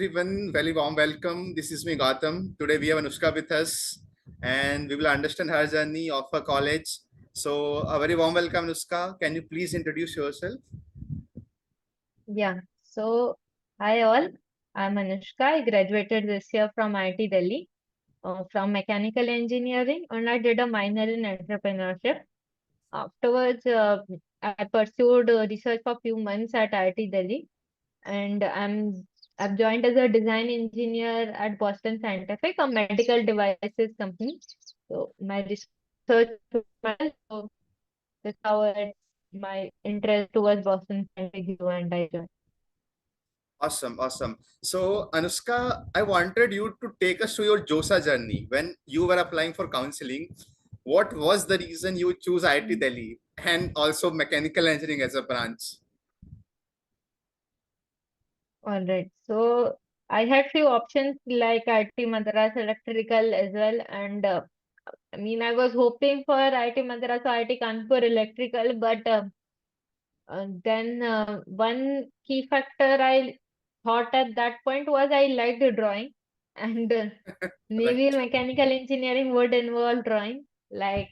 everyone, very warm welcome. This is me, Gautam. Today we have Anoushka with us, and we will understand her journey of her college. So, a very warm welcome, Anoushka. Can you please introduce yourself? Yeah. So, hi all. I'm Anoushka. I graduated this year from IIT Delhi, from mechanical engineering, and I did a minor in entrepreneurship. Afterwards, I pursued research for a few months at IIT Delhi, and I've joined as a design engineer at Boston Scientific, a medical devices company. So my research, so that's how my interest towards Boston Scientific grew, and I joined. Awesome, awesome. So, Anushka, I wanted you to take us to your JOSA journey. When you were applying for counseling, what was the reason you choose IIT Delhi and also mechanical engineering as a branch? All right. So I had few options like IIT Madras Electrical as well, and I mean I was hoping for IIT Madras or IIT Kanpur Electrical, but then one key factor I thought at that point was I liked drawing, and maybe Right. mechanical engineering would involve drawing. Like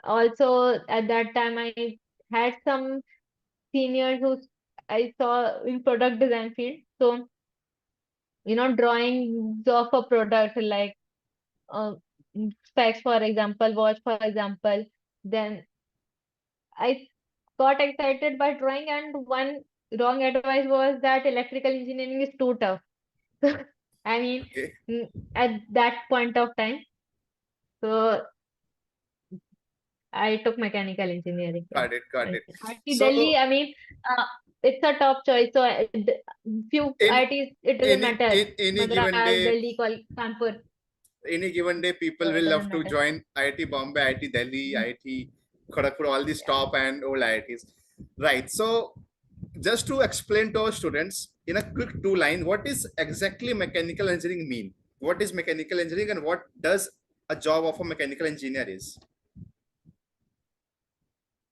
also at that time I had some seniors who I saw in product design field, so drawings of a product like uh, specs, for example, watch, for example, then I got excited by drawing, and one wrong advice was that electrical engineering is too tough. I mean, Okay. at that point of time, so I took mechanical engineering. Yeah, Got it, got and it. IIT Delhi, So, I mean, uh, it's a top choice. So few in IITs, it doesn't matter. any given Madras, day, Delhi, Kanpur, people so it will doesn't love to matter. join IIT Bombay, IIT Delhi, Mhm. IIT Kharagpur, all these Yeah. top and old IITs. Right. So, just to explain to our students in a quick two line, what is exactly mechanical engineering mean? What is mechanical engineering and what does a job of a mechanical engineer is?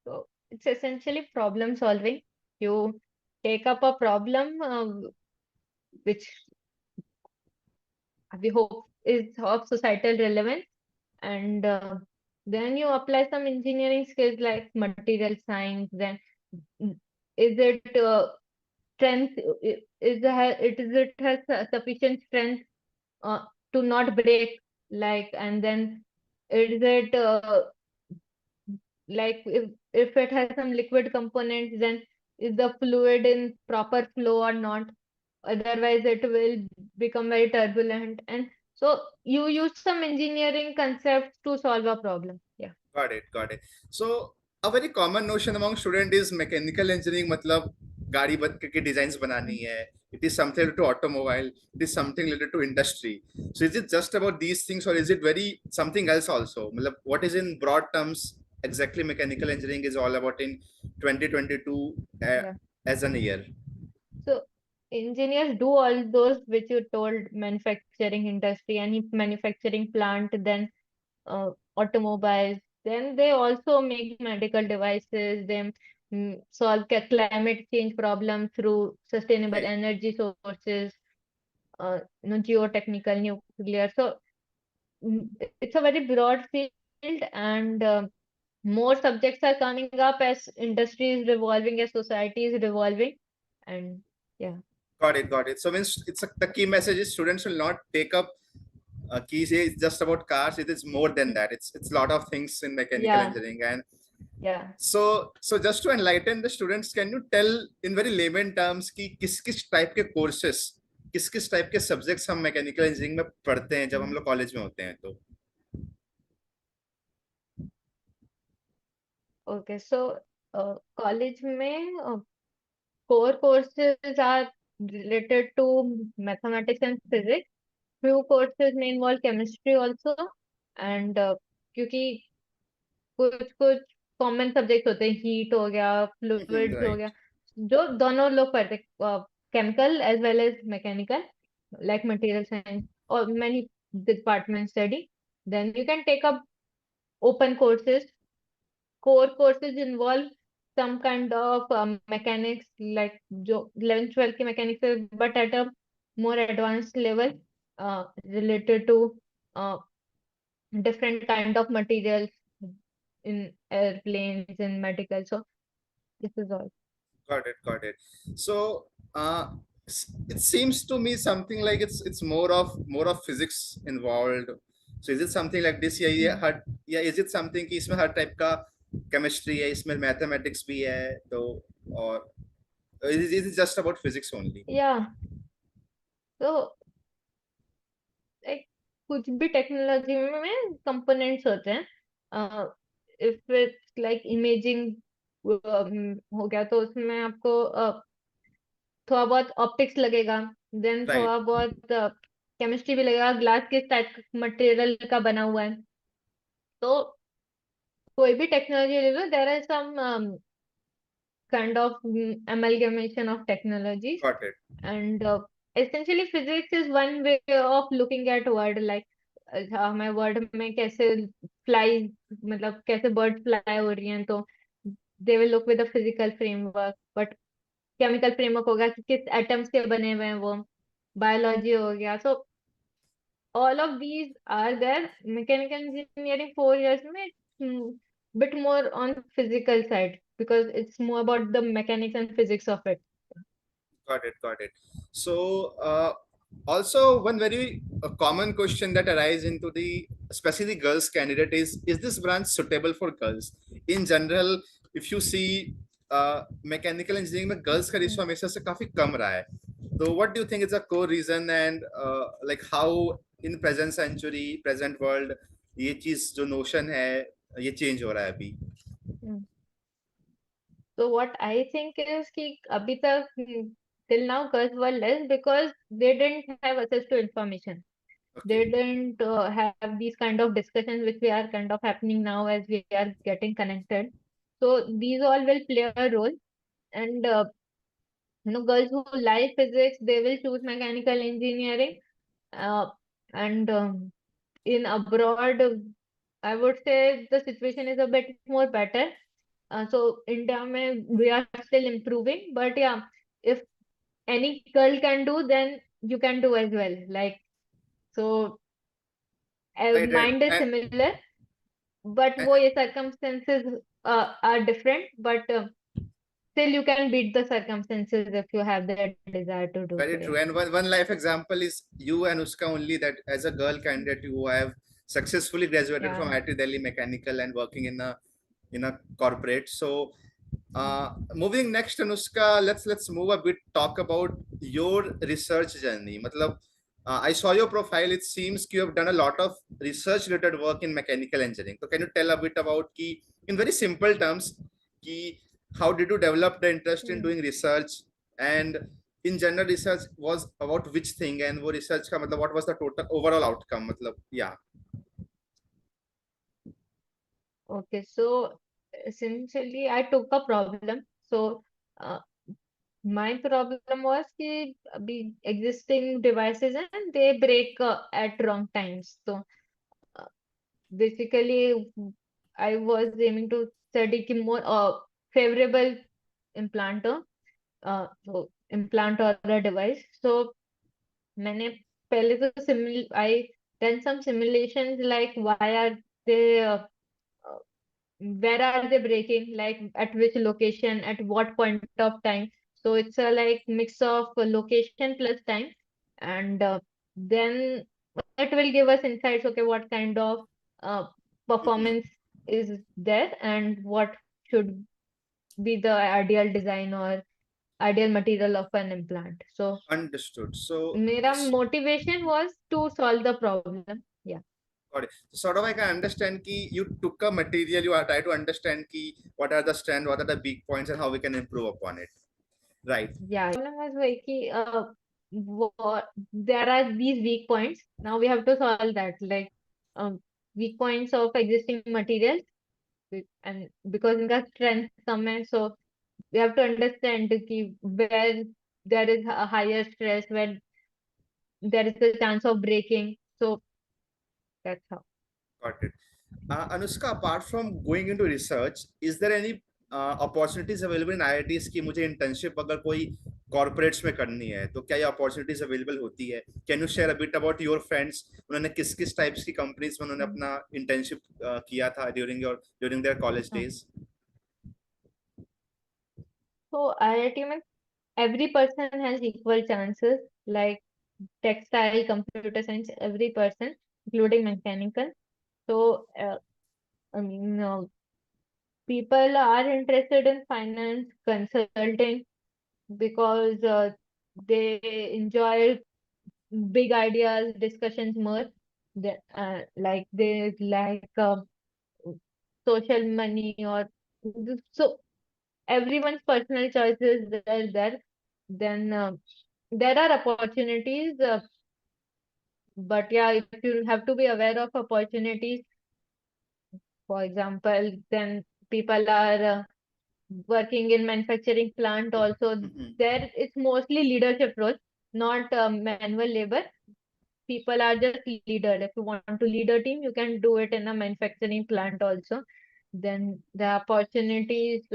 So it's essentially problem solving. You take up a problem which we hope is of societal relevance, and then you apply some engineering skills like material science. Then mm, is it strength? It has sufficient strength uh, to not break? Like, and then is it like if it has some liquid components, then is the fluid in proper flow or not? Otherwise it will become very turbulent, and so you use some engineering concepts to solve a problem. Yeah. Got it, got it. So a very common notion among student is mechanical engineering मतलब गाड़ी के designs बनानी है. It is something related to automobile. It is something related to industry. So is it just about these things or is it very something else also? मतलब what is in broad terms exactly mechanical engineering is all about in 2022 Yeah. as an year? So engineers do all those which you told: manufacturing industry, any manufacturing plant, then automobiles. Then they also make medical devices. They solve climate change problem through sustainable Okay. energy sources, geotechnical, nuclear. So it's a very broad field, and more subjects are coming up as industry is revolving, as society is revolving, and yeah. Got it, got it. So means the key message is students will not take up key say it's just about cars. It is more than that. It's a lot of things in mechanical Yeah, engineering. And yeah. so just to enlighten the students, can you tell in very layman terms कि किस type के courses किस type के subjects हम mechanical engineering में पढ़ते हैं जब हम लोग कॉलेज में होते हैं तो ओके, सो कॉलेज में core courses are related to mathematics and physics. Few courses may involve chemistry also, and क्योंकि कुछ कुछ कॉमन सब्जेक्ट होते हैं, हीट हो गया, फ्लूइड्स हो गया, राइट जो दोनों लोग पढ़ते, chemical as well as mechanical, like material science, or many departments study. Then you can take up open courses. Core courses involve some kind of mechanics, like जो 11th 12th की mechanics है, but at a more advanced level related to uh, different kind of materials in airplanes, in medical. So this is all. Got it, got it. So it seems to me something like it's more of physics involved. So is it something like this? ये Hmm. हर या is it something कि इसमें हर type का chemistry है, इसमें mathematics भी है, तो और is it just about physics only? Yeah. So like कुछ भी टेक्नोलॉजी में कंपोनेंट्स होते हैं. इफ इट्स लाइक इमेजिंग हो गया तो उसमें आपको थोड़ा बहुत ऑप्टिक्स लगेगा. Then Right. थोड़ा बहुत केमिस्ट्री भी लगेगा, ग्लास किस टाइप मटेरियल का बना हुआ है. तो कोई भी टेक्नोलॉजी ले लो, there are some kind of amalgamation of technologies. Got it. And essentially physics is one way of looking at word, like हमें वर्ड में कैसे फ्लाई, मतलब कैसे बर्ड फ्लाई हो रही हैं, तो they will look with the physical framework. But chemical framework होगा कि किस एटम्स के बने हुए हैं वो. बायोलॉजी हो गया. सो all of these are there. Mechanical engineering 4 years में bit more on physical side because it's more about the mechanics and physics of it. Got it, got it. So, also one very common question that arises into the, especially the girls candidate is this branch suitable for girls? In general, if you see mechanical engineering में girls का ratio Mm, हमेशा से काफी कम रहा है, तो what do you think is a core reason and like how in present century present world ये चीज जो नोशन है ये चेंज हो रहा है अभी? mm. So what I think is कि अभी तक till now girls were less because they didn't have access to information. Okay. They didn't have these kind of discussions which we are kind of happening now as we are getting connected. So these all will play a role. And girls who like physics, they will choose mechanical engineering. uh, and in abroad, I would say the situation is a bit more better. So India mein we are still improving, but yeah, if any girl can do, then you can do as well, like. So Right, right. mind is similar, but And wo ye circumstances are different, but still you can beat the circumstances if you have the desire to do so. very Yeah. true. And one life example is you and Uska only, that as a girl candidate, you have successfully graduated from Yeah. IIT Delhi Mechanical and working in a corporate. So moving next, Anushka, let's move a bit. Talk about your research journey. मतलब I saw your profile. It seems you have done a lot of research related work in mechanical engineering. So can you tell a bit about ki, in very simple terms, ki how did you develop the interest in Hmm. doing research, and in general research was about which thing, and वो research का मतलब what was the total overall outcome, मतलब yeah. Okay, so essentially I took a problem. So uh, my problem was कि अभी existing devices and they break at wrong times. So uh, basically I was aiming to study कि more favorable implanter, so implant or the device. So मैंने पहले तो simul I done some simulations like why are they uh, where are they breaking, like at which location, at what point of time. So it's a like mix of location plus time. And then it will give us insights, okay, what kind of uh, performance is there and what should be the ideal design or ideal material of an implant. So Understood. So मेरा motivation was to solve the problem. Yeah. got it. So sort of I can understand ki you took a material, you are try to understand ki what are the strengths, what are the weak points, and how we can improve upon it. Right. Yeah, problem was वही कि there are these weak points. Now we have to solve that, like weak points of existing materials, and because इनका strength कम है, so we have to understand कि where there is a higher stress, where there is a chance of breaking. So that's how. Got it. Anushka, apart from going into research, is there any opportunities available in IITs की मुझे internship अगर कोई corporates में करनी है, तो क्या ये अपॉर्चुनिटीज अवेलेबल होती है? Can you share a bit about your friends, उन्होंने किस किस टाइप्स की कंपनीज में उन्होंने अपना इंटर्नशिप किया था ड्यूरिंग देयर कॉलेज हाँ, डेज? so IIT में every person has equal chances, like textile, computer science, every person, including mechanical. So, I mean, people are interested in finance, consulting, because they enjoy big ideas, discussions more. Like they like social money, or so everyone's personal choices are there. Then there are opportunities, but yeah, if you have to be aware of opportunities. For example, then people are working in manufacturing plant also. There it's mostly leadership role, not manual labor. People are just leader. If you want to lead a team, you can do it in a manufacturing plant also. Then the opportunities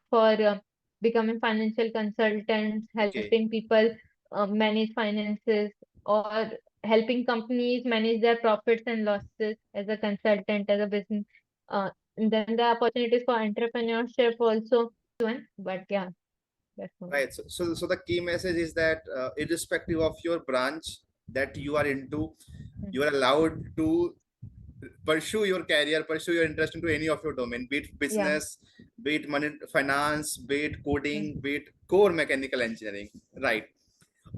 for becoming financial consultants, Okay. helping people manage finances, or helping companies manage their profits and losses as a consultant, as a business. And then the opportunities for entrepreneurship also one. But yeah, that's all. Right. So the key message is that irrespective of your branch that you are into, Mm. you are allowed to pursue your career, pursue your interest into any of your domain, be it Yeah. business, be it money, finance, be it Mm. coding, be it core mechanical engineering. Right.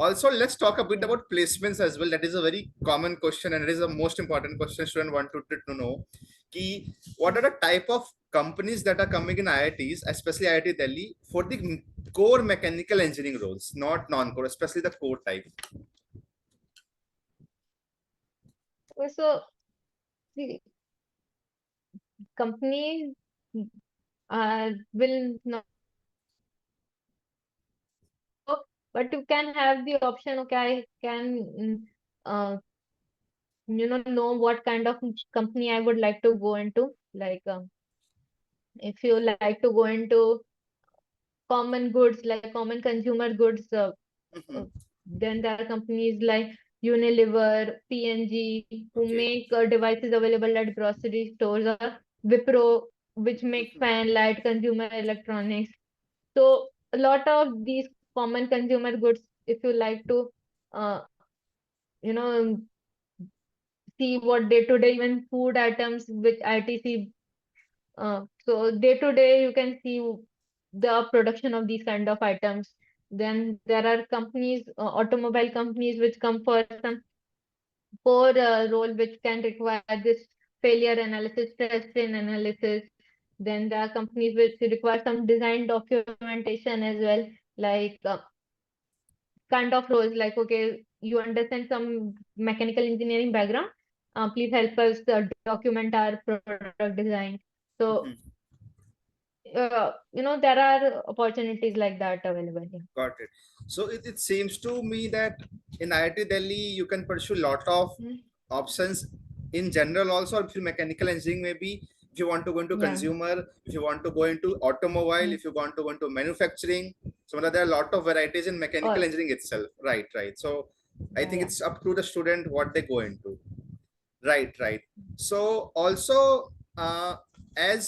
Also, let's talk a bit Yeah. about placements as well. That is a very common question, and it is the most important question student wanted to know. Ki, what are the type of companies that are coming in IITs, especially IIT Delhi, for the core mechanical engineering roles, not non-core, especially the core type? So see, companies will not, but you can have the option. Okay, I can know what kind of company I would like to go into. Like if you like to go into common goods, like common consumer goods, uh, Mhm, then there are companies like Unilever, P&G, who okay. make devices available at grocery stores, or Wipro, which make Mhm, fan, light, consumer electronics. So a lot of these common consumer goods, if you like to, uh, you know, see what day to day, even food items which ITC. So day to day, you can see the production of these kind of items. Then there are companies, automobile companies, which come for some core role, which can require this failure analysis, test and analysis. Then there are companies which require some design documentation as well, like kind of roles like, okay, you understand some mechanical engineering background, please help us document our product design. So mhm. there are opportunities like that available here. Got it. So it seems to me that in IIT Delhi, you can pursue a lot of Mm. options in general also. If you mechanical engineering, maybe if you want to go into Yeah. consumer, if you want to go into automobile, Mm. if you want to go into manufacturing, so there are a lot of varieties in mechanical Or engineering itself. Right, right. So I yeah, think yeah. it's up to the student what they go into. Right, right. So also, as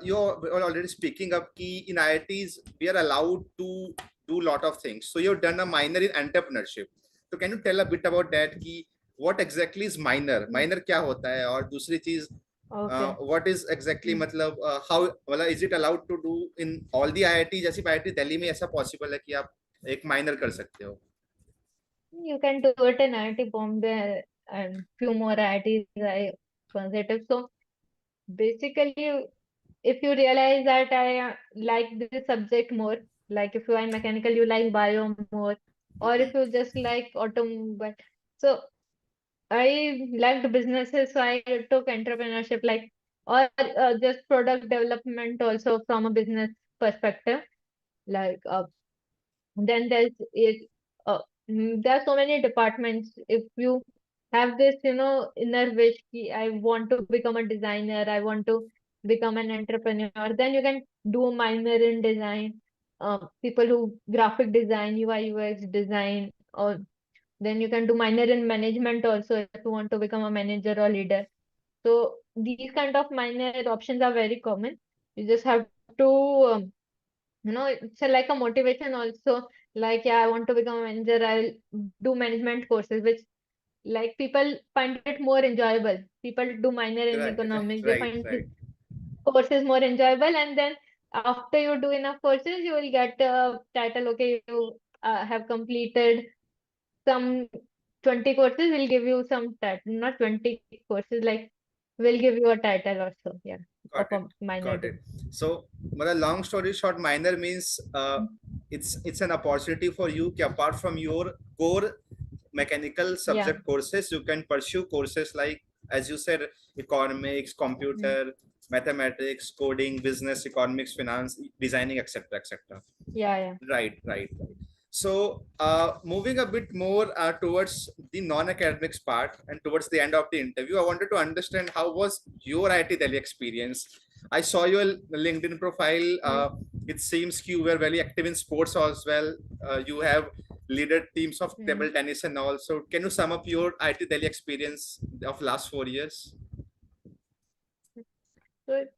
you're already speaking up, key in IITs, we are allowed to do a lot of things. So you've done a minor in entrepreneurship. So can you tell a bit about that? Ki what exactly is minor? Mm. Minor क्या होता है? और दूसरी चीज, Okay. what is exactly Mm. मतलब how मतलब is it allowed to do in all the IIT? जैसे IIT Delhi में ऐसा possible है कि आप एक minor कर सकते हो? You can do it in IIT Bombay and few more IITs I consider. So basically, if you realize that I like this subject more, like if you are in mechanical, you like bio more, or if you just like automobile. So I liked businesses, so I took entrepreneurship, like, or just product development also from a business perspective. Like then there are so many departments. If you have this, inner wish, ki I want to become a designer, I want to become an entrepreneur, then you can do a minor in design. people who graphic design, UI UX design, or then you can do minor in management also if you want to become a manager or leader. So these kind of minor options are very common. You just have to, it's like a motivation also. Like, yeah, I want to become a manager. I'll do management courses, which like people find it more enjoyable. People do minor in Right, economics. They right, find this right. courses more enjoyable, and then after you do enough courses, you will get a title. Okay, you have completed some 20 courses. Will give you some title, not 20 courses, like will give you a title also. Yeah, of Got a it. minor Got it. degree. So, but long story short, minor means it's an opportunity for you. कि apart from your core mechanical Yeah. subject courses, you can pursue courses like, as you said, economics, Mm. computer, mathematics, coding, business, economics, finance, designing, etc., etc. Yeah, yeah. Right, right, right. So, moving a bit more towards the non-academics part and towards the end of the interview, I wanted to understand how was your IIT Delhi experience. I saw your LinkedIn profile. Mm. It seems you were very active in sports as well. You have leaded teams of Mm. table tennis and all. So, can you sum up your IIT Delhi experience of last 4 years? So it's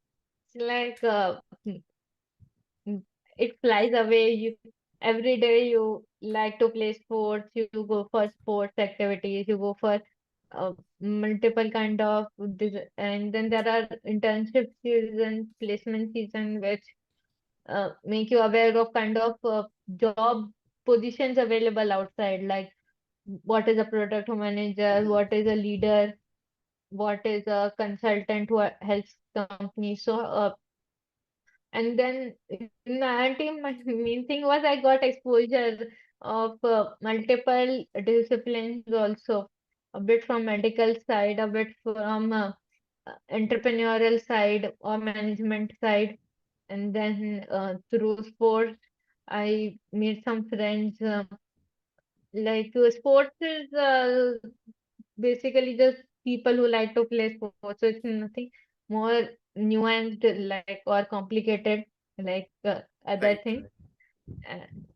like mm, it flies away. You every day you like to play sports. You go for sports activities. You go for multiple kind of and then there are internship season, placement season, which make you aware of kind of job positions available outside, like what is a product manager, Mhm. what is a leader, what is a consultant who helps companies. So and then in IIT, my main thing was I got exposure of multiple disciplines also, a bit from medical side, a bit from entrepreneurial side or management side, and then through sports, I made some friends. Sports is basically just people who like to play sports, so it's nothing more nuanced like or complicated like other Right, things. right. And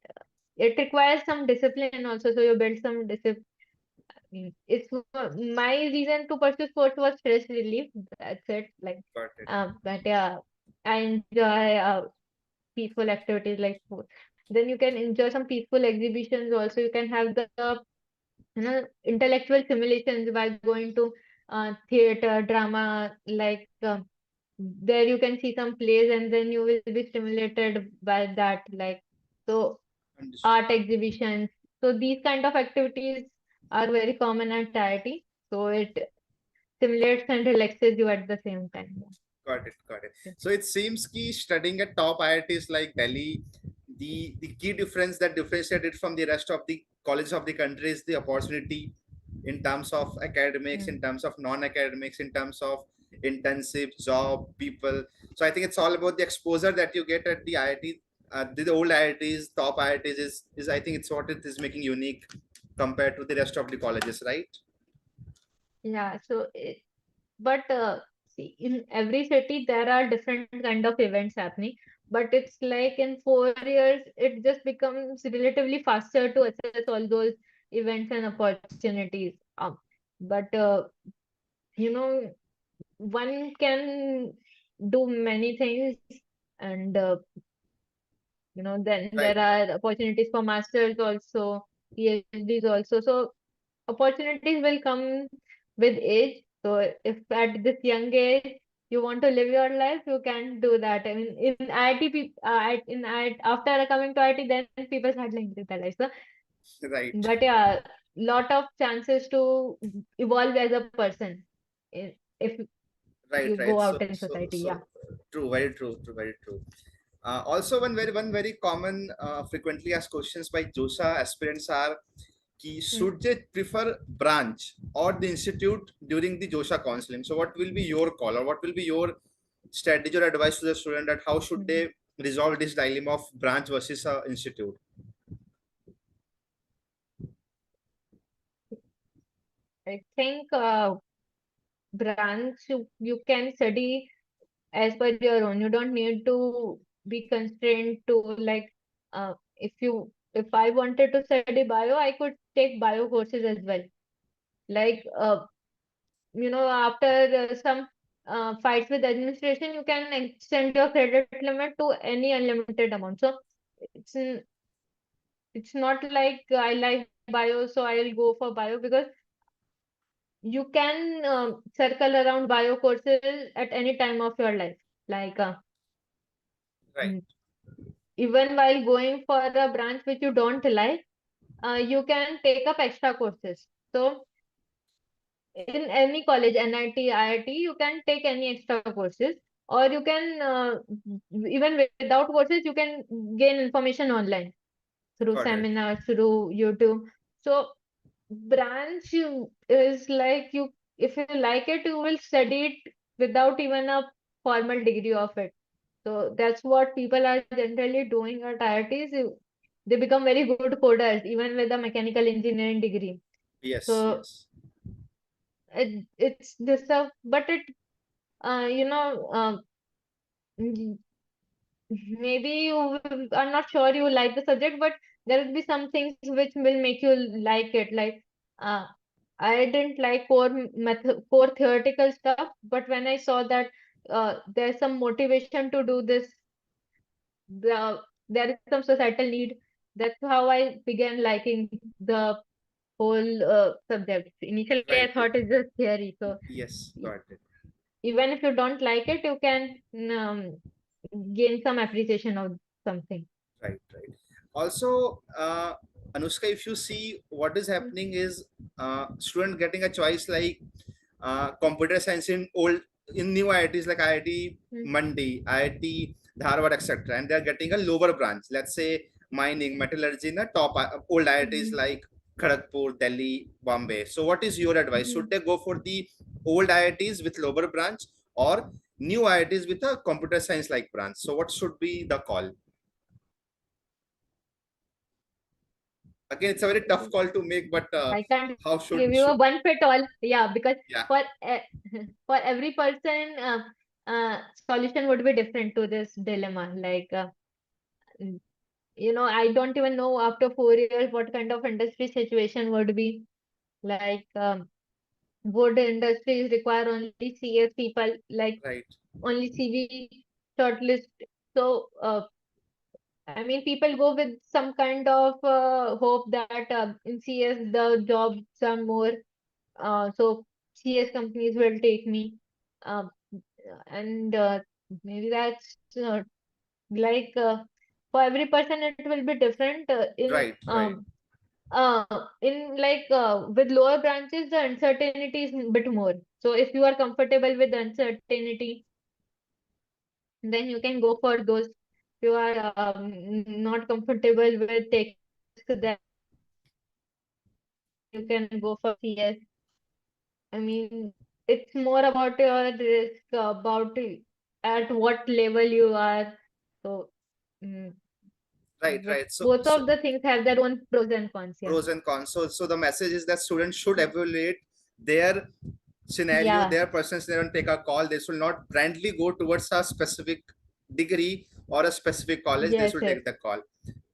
it requires some discipline also, so you build some discipline. It's my reason to pursue sports was stress relief. That's it. Like, Got it. but yeah, I enjoy peaceful activities like sports. Then you can enjoy some peaceful exhibitions also. You can have the intellectual simulations by going to theater drama, like there you can see some plays and then you will be stimulated by that, like, so Understood. art exhibitions. So these kind of activities are very common at IIT, so it stimulates and relaxes you at the same time. Got it, got it. Yeah. So it seems key studying at top IITs like Delhi, the key difference that differentiates it from the rest of the colleges of the country is the opportunity in terms of academics, Mm. in terms of non-academics, in terms of intensive job, people. So I think it's all about the exposure that you get at the IIT. The old IITs, top IITs is I think it's what it is making unique compared to the rest of the colleges, right? Yeah, so but see, in every city there are different kind of events happening, but it's like in 4 years it just becomes relatively faster to assess all those events and opportunities. But you know, one can do many things, and then Right. there are opportunities for masters also, PhDs also. So opportunities will come with age. So if at this young age you want to live your life, you can do that. I mean, in IIT, after coming to IIT, then people start living their life. So, Right. but yeah, lot of chances to evolve as a person if Right, you right. go So, out in so, society. Yeah. so true, very true, true, very true. Also, one very common, frequently asked questions by JOSA aspirants are: कि Mm. should they prefer branch or the institute during the JOSA counseling? So, what will be your call, or what will be your strategy or advice to the student that how should Mm. they resolve this dilemma of branch versus institute? I think branch you can study as per your own. You don't need to be constrained to like. if I wanted to study bio, I could take bio courses as well. Like after some fights with administration, you can extend your credit limit to any unlimited amount. So it's it's not like I like bio, so I'll go for bio, because you can circle around bio courses at any time of your life. Like Right, mm, even while going for a branch which you don't like, you can take up extra courses. So in any college, NIT, IIT, you can take any extra courses, or you can even without courses, you can gain information online through got it. seminars, through YouTube. So branch is like, you, if you like it, you will study it without even a formal degree of it. So that's what people are generally doing at IITs. They become very good coders even with a mechanical engineering degree. Yes, So yes, it's this stuff, but it mm, maybe are not sure you like the subject, but there will be some things which will make you like it. Like uh, I didn't like core theoretical stuff, but when I saw that there's some motivation to do this, there is some societal need. That's how I began liking the whole subject. Initially, right. I thought it's just theory. So Yes, e- got it. even if you don't like it, you can gain some appreciation of something. Right, right. Also, Anushka, if you see what is happening is student getting a choice like computer science in old in new IITs like IIT Mm, Mandi, IIT Dharwad, etc., and they are getting a lower branch. Let's say mining, metallurgy in the top old IITs mhm, like Kharagpur, Delhi, Bombay. So, what is your advice? Should mhm. they go for the old IITs with lower branch or new IITs with a computer science like branch? So, what should be the call? Again, it's a very tough call to make, but I can't how give you a should one fit all. Yeah, because yeah, for for every person, solution would be different to this dilemma. Like, mm, I don't even know after 4 years what kind of industry situation would be. Like, would industries require only CS people, like right, only CV shortlist? So, I mean, people go with some kind of hope that in CS the jobs are more, so CS companies will take me, um, and maybe that's like for every person it will be different. right, right, Uh, in like with lower branches, the uncertainty is a bit more. So if you are comfortable with uncertainty, then you can go for those. If you are not comfortable with taking risk, then you can go for CS. I mean, it's more about your risk, about at what level you are. So, mm, right, but right. So, both so of the things have their own pros and cons. Yeah. pros and cons. So the message is that students should evaluate their scenario, Yeah. their personal scenario, and take a call. They should not blindly go towards a specific degree or a specific college. They Yes. should Yes. take the call.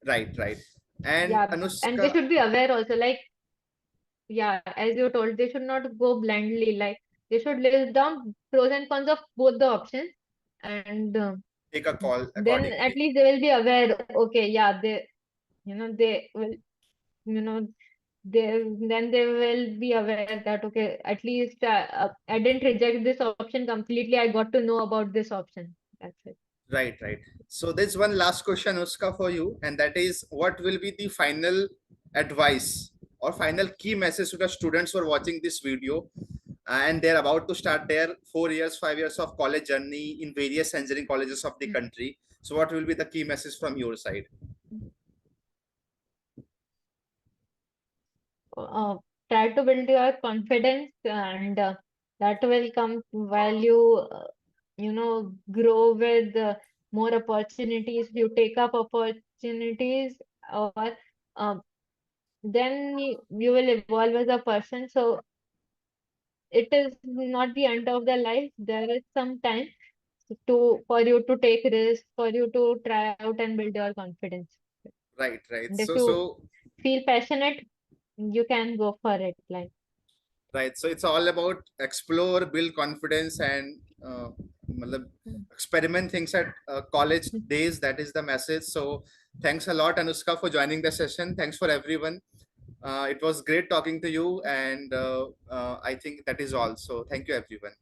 Right, right. And Yeah. And they Anushka, should be aware also. Like, yeah, as you told, they should not go blindly. Like, they should list down pros and cons of both the options, and take a call then at accordingly. least they will be aware. Okay, yeah, they will, you know, then they will be aware that, okay, at least I didn't reject this option completely. I got to know about this option. That's it. Right, right. So there's one last question, Uska, for you, and that is what will be the final advice or final key message to the students who are watching this video and they're about to start their 4 years, 5 years of college journey in various engineering colleges of the country. So what will be the key message from your side? uh, Try to build your confidence, and that will come while you grow with more opportunities. You take up opportunities, or um, then you will evolve as a person. So it is not the end of the life. There is some time to for you to take risks, for you to try out and build your confidence. Right. And if So you so feel passionate, you can go for it. Like, right. So it's all about explore, build confidence, and matlab, mm, experiment things at college days. That is the message. So thanks a lot, Anushka, for joining the session. Thanks for everyone. It was great talking to you, and I think that is all. So thank you, everyone.